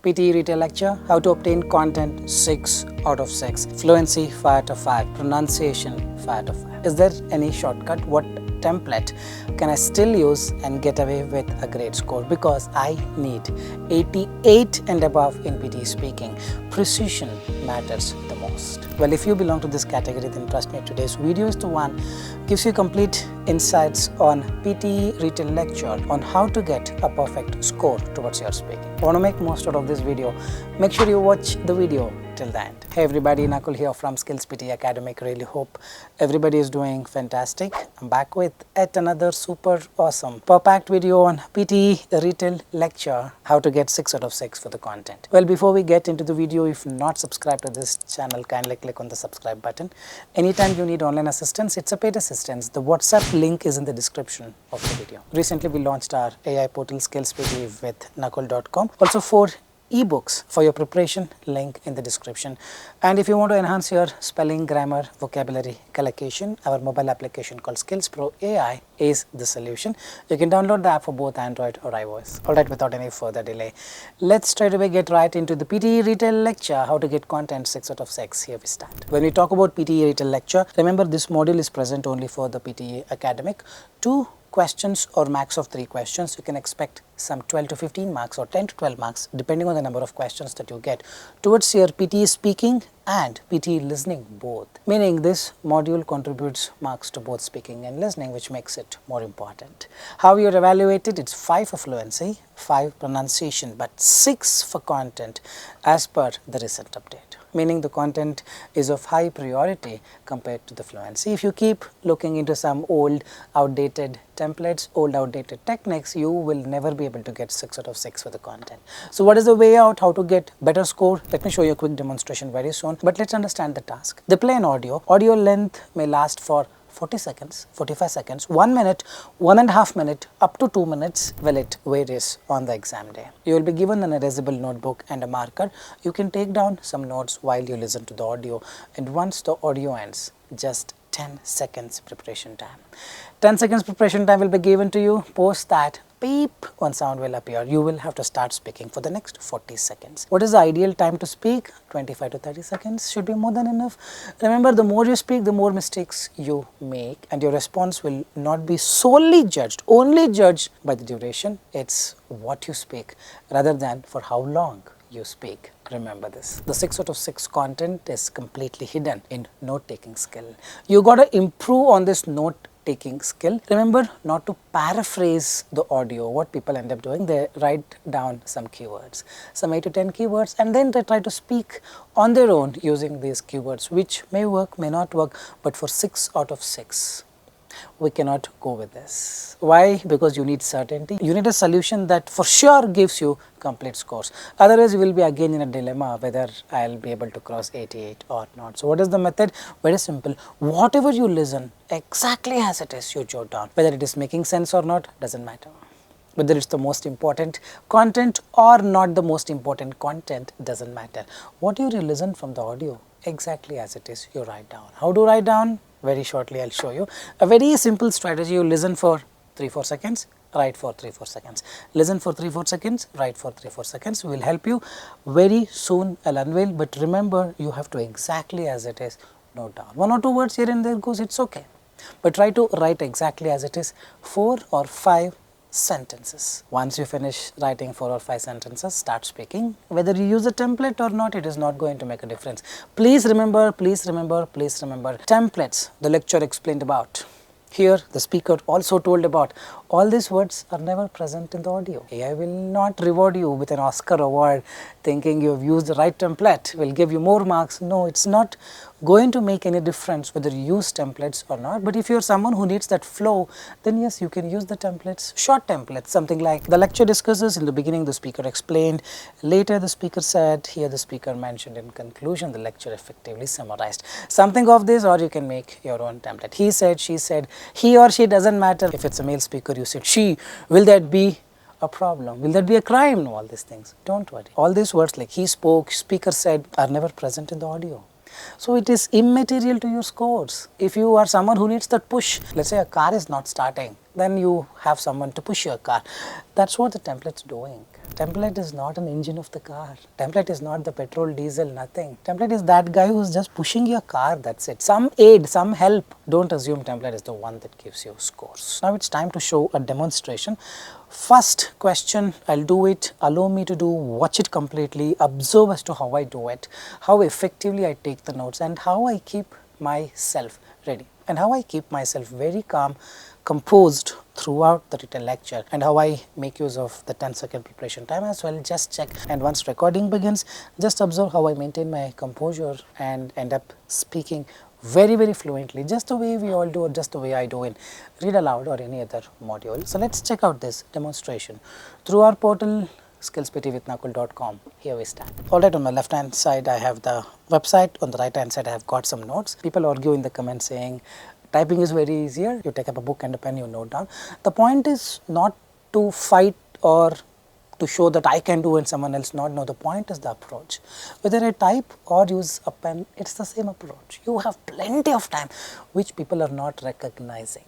PTE Retell lecture, how to obtain content 6 out of 6, fluency 5 out of 5, pronunciation 5 out of 5. Is there any shortcut? What template can I still use and get away with a great score? Because I need 88 and above in PTE speaking. Precision matters the most. Well, if you belong to this category, then trust me, today's video is the one gives you complete insights on PTE Retell lecture on how to get a perfect score towards your speaking. I want to make most out of this video. Make sure you watch the video till the end. Hey everybody, Nakul here from SKILLS PTE ACADEMIC. Really hope everybody is doing fantastic. I'm back with yet another super awesome packed video on PTE Retell lecture, how to get 6 out of 6 for the content. Well, before we get into the video, if not subscribed to this channel, kindly click on the subscribe button. Anytime you need online assistance, it's a paid assistance. The WhatsApp link is in the description of the video. Recently, we launched our AI portal SKILLS PTE with Nakul.com. Also 4 e-books for your preparation, link in the description. And if you want to enhance your spelling, grammar, vocabulary, collocation, our mobile application called SKILLS Pro AI is the solution. You can download the app for both Android or iOS. Alright, without any further delay, let's straight away get right into the PTE Retell lecture, how to get content 6 out of 6. Here we start. When we talk about PTE Retell lecture, remember this module is present only for the PTE Academic. 2 questions or max of 3 questions. You can expect some 12 to 15 marks or 10 to 12 marks depending on the number of questions that you get towards your PTE speaking and PTE listening both. Meaning this module contributes marks to both speaking and listening, which makes it more important. How you're evaluated, it's 5 for fluency, 5 pronunciation, but 6 for content as per the recent update. Meaning the content is of high priority compared to the fluency. If you keep looking into some old outdated templates, old outdated techniques, you will never be able to get 6 out of 6 for the content. So what is the way out, how to get better score? Let me show you a quick demonstration very soon, but let's understand the task. They play an audio length may last for 40 seconds, 45 seconds, 1 minute, 1.5 minutes, up to 2 minutes. Well, it varies on the exam day. You will be given an erasable notebook and a marker. You can take down some notes while you listen to the audio, and once the audio ends, just 10 seconds preparation time. 10 seconds preparation time will be given to you. Post that, beep, one sound will appear. You will have to start speaking for the next 40 seconds. What is the ideal time to speak? 25 to 30 seconds should be more than enough. Remember, the more you speak, the more mistakes you make, and your response will not be solely judged, only judged by the duration. It's what you speak rather than for how long you speak. Remember this. The 6 out of 6 content is completely hidden in note-taking skill. You got to improve on this note-taking skill. Remember not to paraphrase the audio. What people end up doing, they write down some keywords, some 8 to 10 keywords, and then they try to speak on their own using these keywords, which may work, may not work, but for 6 out of 6. We cannot go with this. Why? Because you need certainty. You need a solution that for sure gives you complete scores. Otherwise, you will be again in a dilemma whether I'll be able to cross 88 or not. So what is the method? Very simple. Whatever you listen, exactly as it is, you jot down. Whether it is making sense or not, doesn't matter. Whether it's the most important content or not the most important content, doesn't matter. What you listen from the audio, exactly as it is, you write down. How to write down? Very shortly I'll show you. A very simple strategy. You listen for 3-4 seconds, write for 3-4 seconds. Listen for 3-4 seconds, write for 3-4 seconds. We will help you very soon. I'll unveil, but remember, you have to exactly as it is note down. 1 or 2 words here and there goes, it's okay. But try to write exactly as it is, 4 or 5 sentences. Once you finish writing 4 or 5 sentences, start speaking. Whether you use a template or not, it is not going to make a difference. Please remember, templates the lecture explained about. Here the speaker also told about. All these words are never present in the audio. AI will not reward you with an Oscar award thinking you have used the right template, will give you more marks. No, it's not going to make any difference whether you use templates or not. But if you're someone who needs that flow, then yes, you can use the templates, short templates, something like the lecture discusses. In the beginning, the speaker explained, later the speaker said, here the speaker mentioned, in conclusion, the lecture effectively summarized. Something of this, or you can make your own template. He said, she said, he or she, doesn't matter. If it's a male speaker, you said she. Will that be a problem? Will that be a crime? No, all these things. Don't worry. All these words like he spoke, speaker said are never present in the audio. So it is immaterial to your scores. If you are someone who needs that push, let's say a car is not starting, then you have someone to push your car. That's what the template's doing. Template is not an engine of the car. Template is not the petrol, diesel, nothing. Template is that guy who's just pushing your car, that's it. Some aid, some help. Don't assume template is the one that gives you scores. Now it's time to show a demonstration. First question, I'll do it, allow me to do, watch it completely, observe as to how I do it, how effectively I take the notes, and how I keep myself ready, and how I keep myself very calm, composed throughout the Retell lecture, and how I make use of the 10-second preparation time as well. Just check, and once recording begins, just observe how I maintain my composure and end up speaking very fluently, just the way we all do, or just the way I do in Read Aloud or any other module. So let's check out this demonstration through our portal skillsptewithnakul.com. Here we stand. Alright, on my left hand side I have the website, on the right hand side I have got some notes. People argue in the comments saying typing is very easier, you take up a book and a pen, you note down. The point is not to fight or to show that I can do and someone else not. No, the point is the approach. Whether I type or use a pen, it's the same approach. You have plenty of time which people are not recognizing.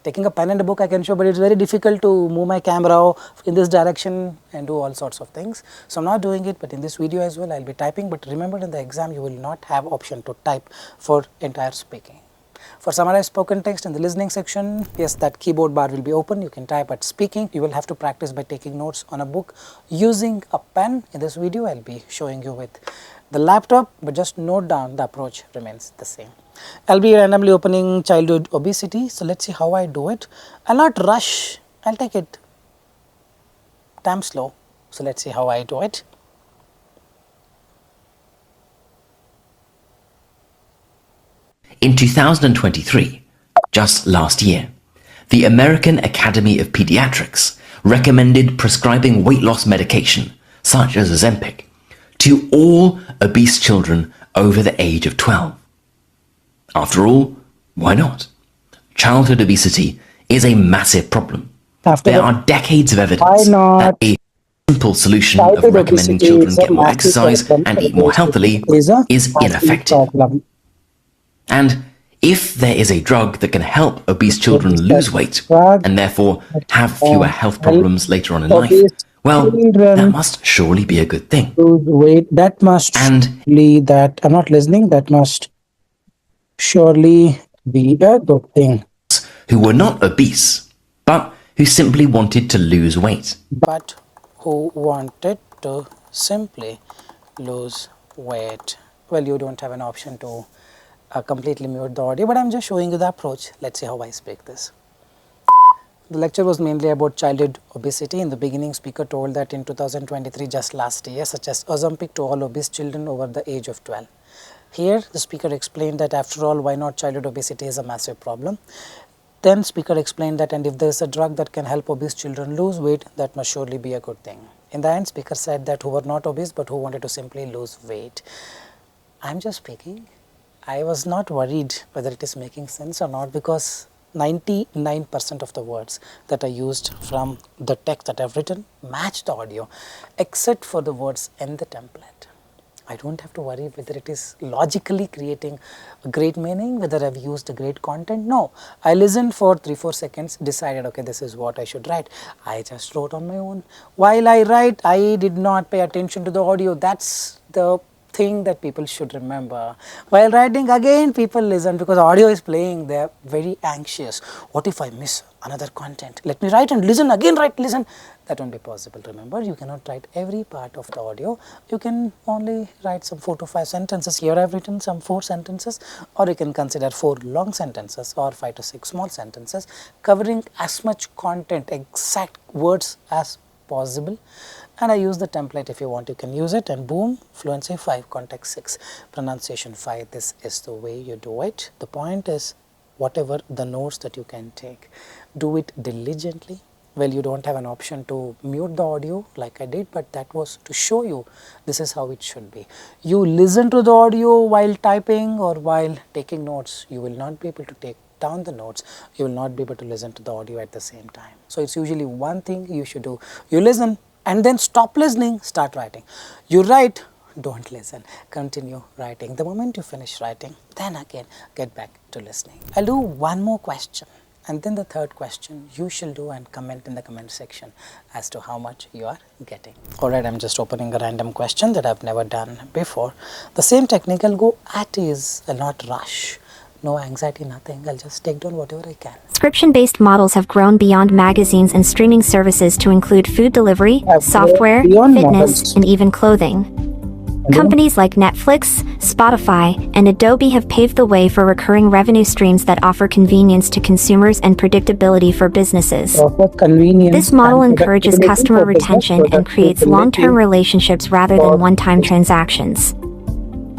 Taking a pen and a book I can show, but it's very difficult to move my camera in this direction and do all sorts of things. So I'm not doing it, but in this video as well I'll be typing. But remember, in the exam you will not have option to type for entire speaking. For summarized spoken text in the listening section, yes, that keyboard bar will be open, you can type. At speaking, you will have to practice by taking notes on a book using a pen. In this video I'll be showing you with the laptop, but just note down the approach remains the same. I'll be randomly opening childhood obesity, so let's see how I do it. I'll not rush, I'll take it damn slow, so let's see how I do it. In 2023, just last year, the American Academy of Pediatrics recommended prescribing weight loss medication, such as Ozempic, to all obese children over the age of 12. After all, why not? Childhood obesity is a massive problem. There are decades of evidence that a simple solution of recommending children get more exercise and eat more healthily is ineffective. And if there is a drug that can help obese children lose weight and therefore have fewer health problems later on in life, well, that must surely be a good thing. That must I'm not listening, that must surely be a good thing. Who were not obese, but who simply wanted to lose weight. But who wanted to simply lose weight. Well, you don't have an option to completely mute the audio, but I'm just showing you the approach. Let's see how I speak this. The lecture was mainly about childhood obesity. In the beginning, speaker told that in 2023, just last year, such as Ozempic to all obese children over the age of 12. Here, the speaker explained that after all, why not childhood obesity is a massive problem. Then speaker explained that, and if there is a drug that can help obese children lose weight, that must surely be a good thing. In the end, speaker said that who were not obese, but who wanted to simply lose weight. I'm just speaking. I was not worried whether it is making sense or not, because 99% of the words that I used from the text that I've written match the audio, except for the words in the template. I don't have to worry whether it is logically creating a great meaning, whether I've used a great content. No, I listened for 3-4 seconds, decided, okay, this is what I should write. I just wrote on my own. While I write, I did not pay attention to the audio. That's the thing that people should remember. While writing, again people listen, because audio is playing, they are very anxious. What if I miss another content? Let me write and listen, again write, listen. That won't be possible. Remember, you cannot write every part of the audio. You can only write some 4 to 5 sentences. Here I have written some 4 sentences, or you can consider 4 long sentences or 5 to 6 small sentences, covering as much content, exact words as possible. And I use the template. If you want, you can use it, and boom, fluency 5, context 6, pronunciation 5. This is the way you do it. The point is, whatever the notes that you can take, do it diligently. Well, you don't have an option to mute the audio like I did, but that was to show you this is how it should be. You listen to the audio while typing or while taking notes. You will not be able to take down the notes. You will not be able to listen to the audio at the same time. So it's usually one thing you should do. You listen and then stop listening, start writing. You write, don't listen, continue writing. The moment you finish writing, then again get back to listening. I'll do one more question, And then the third question you shall do and comment in the comment section as to how much you are getting. Alright, I'm just opening a random question that I've never done before. The same technique, I'll go at ease, I'll not rush. No anxiety, nothing. I'll just take down whatever I can. Subscription-based models have grown beyond magazines and streaming services to include food delivery, I've software, grown beyond fitness, models. and even clothing. Companies like Netflix, Spotify, and Adobe have paved the way for recurring revenue streams that offer convenience to consumers and predictability for businesses. Offer convenience This model and encourages predictability customer for business, retention and creates predictability long-term relationships rather for than one-time transactions.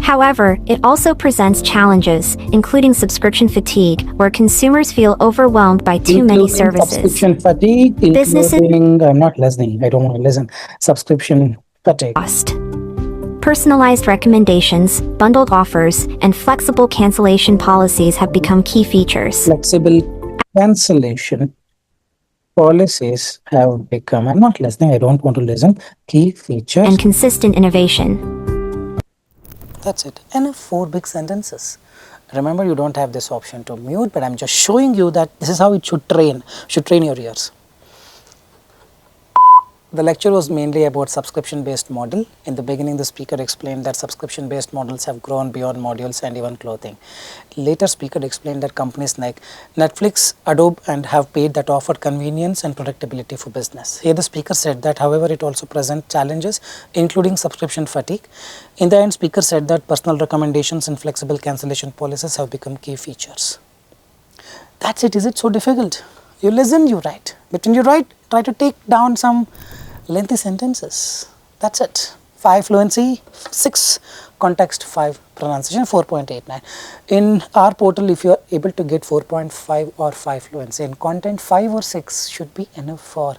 However, it also presents challenges, including subscription fatigue, where consumers feel overwhelmed by too many including services. subscription fatigue, Businesses- including, I'm not listening, I don't want to listen, subscription fatigue. Cost. Personalized recommendations, bundled offers, and flexible cancellation policies have become key features. Flexible cancellation policies have become, I'm not listening, I don't want to listen, key features. And consistent innovation. That's it. Enough 4 big sentences. Remember, you don't have this option to mute, but I'm just showing you that this is how it should train your ears. The lecture was mainly about subscription-based model. In the beginning, the speaker explained that subscription-based models have grown beyond modules and even clothing. Later, speaker explained that companies like Netflix, Adobe, and have paid that offer convenience and predictability for business. Here, the speaker said that, however, it also presents challenges, including subscription fatigue. In the end, speaker said that personal recommendations and flexible cancellation policies have become key features. That's it. Is it so difficult? You listen, you write. But when you write, try to take down some lengthy sentences. That's it. 5 fluency, 6 context, 5 pronunciation, 4.89. In our portal, if you are able to get 4.5 or 5 fluency in content, 5 or 6 should be enough for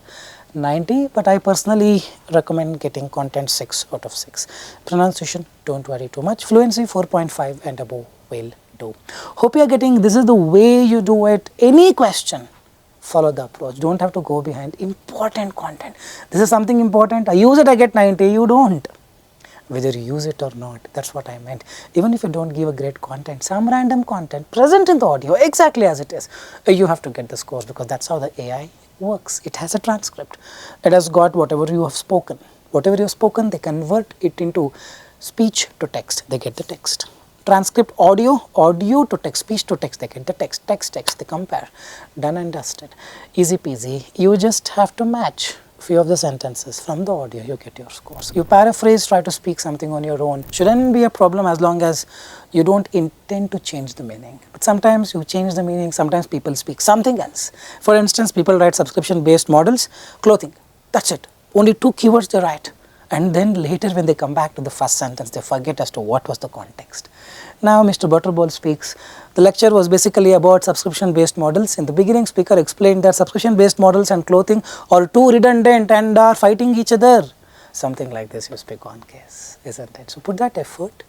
90, but I personally recommend getting content 6 out of 6. Pronunciation, don't worry too much. Fluency 4.5 and above will do. Hope you are getting, this is the way you do it. Any question, follow the approach. Don't have to go behind important content. This is something important. I use it, I get 90. You don't. Whether you use it or not, that's what I meant. Even if you don't give a great content, some random content present in the audio exactly as it is, you have to get the scores, because that's how the AI works. It has a transcript. It has got whatever you have spoken. Whatever you have spoken, they convert it into speech to text. They get the text. Transcript audio, audio to text, speech to text, they get the text, text, they compare. Done and dusted. Easy peasy. You just have to match few of the sentences from the audio, you get your scores. You paraphrase, try to speak something on your own. Shouldn't be a problem as long as you don't intend to change the meaning. But sometimes you change the meaning, sometimes people speak something else. For instance, people write subscription-based models, clothing. That's it. Only 2 keywords they write. And then later when they come back to the first sentence, they forget as to what was the context. Now Mr. Butterball speaks. The lecture was basically about subscription-based models. In the beginning, speaker explained that subscription-based models and clothing are too redundant and are fighting each other. Something like this you speak on case, isn't it? So put that effort,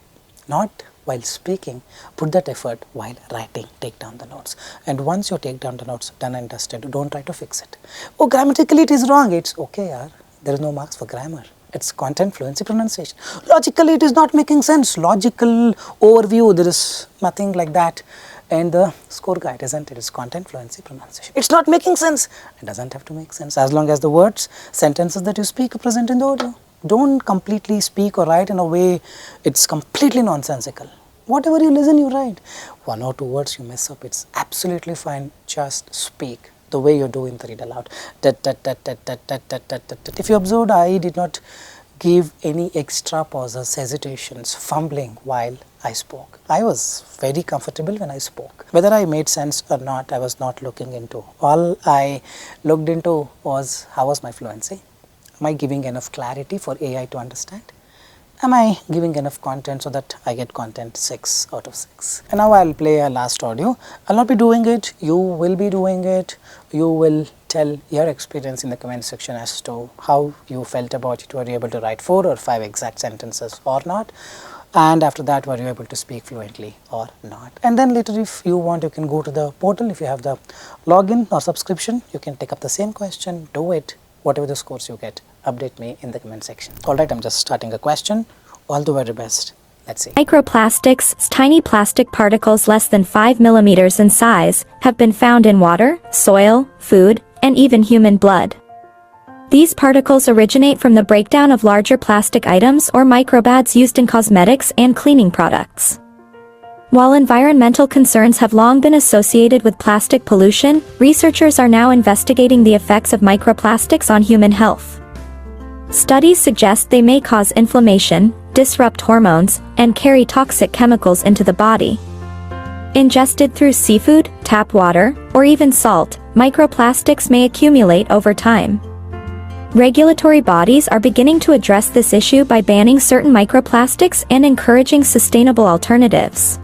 not while speaking, put that effort while writing. Take down the notes. And once you take down the notes, done and dusted, don't try to fix it. Oh, grammatically it is wrong. It's okay, yaar. There is no marks for grammar. It's content, fluency, pronunciation. Logically, it is not making sense. Logical overview, there is nothing like that. And the score guide, isn't it? It's content, fluency, pronunciation. It's not making sense. It doesn't have to make sense as long as the words, sentences that you speak are present in the audio. Don't completely speak or write in a way it's completely nonsensical. Whatever you listen, you write. 1 or 2 words you mess up, it's absolutely fine. Just speak the way you're doing the read aloud. If you observed, I did not give any extra pauses, hesitations, fumbling while I spoke. I was very comfortable when I spoke. Whether I made sense or not, I was not looking into. All I looked into was, how was my fluency? Am I giving enough clarity for AI to understand? Am I giving enough content so that I get content 6 out of 6? And now I'll play a last audio. I'll not be doing it. You will be doing it. You will tell your experience in the comment section as to how you felt about it. Were you able to write 4 or 5 exact sentences or not? And after that, were you able to speak fluently or not? And then later, if you want, you can go to the portal. If you have the login or subscription, you can take up the same question, do it. Whatever the scores you get, update me in the comment section. Alright, I'm just starting a question. All the very best. Let's see. Microplastics, tiny plastic particles less than 5 millimeters in size, have been found in water, soil, food, and even human blood. These particles originate from the breakdown of larger plastic items or microbads used in cosmetics and cleaning products. While environmental concerns have long been associated with plastic pollution, researchers are now investigating the effects of microplastics on human health. Studies suggest they may cause inflammation, disrupt hormones, and carry toxic chemicals into the body. Ingested through seafood, tap water, or even salt, microplastics may accumulate over time. Regulatory bodies are beginning to address this issue by banning certain microplastics and encouraging sustainable alternatives.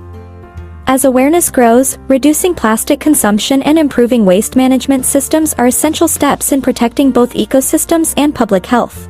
As awareness grows, reducing plastic consumption and improving waste management systems are essential steps in protecting both ecosystems and public health.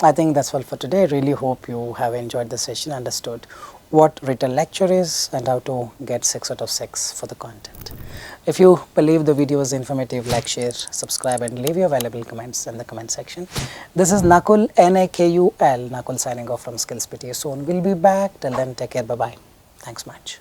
I think that's all for today. I really hope you have enjoyed the session, understood what Retell lecture is and how to get 6 out of 6 for the content. If you believe the video was informative, like, share, subscribe and leave your valuable comments in the comment section. This is Nakul, Nakul, Nakul signing off from SKILLS PTE. Soon we'll be back. Till then, take care. Bye-bye. Thanks much.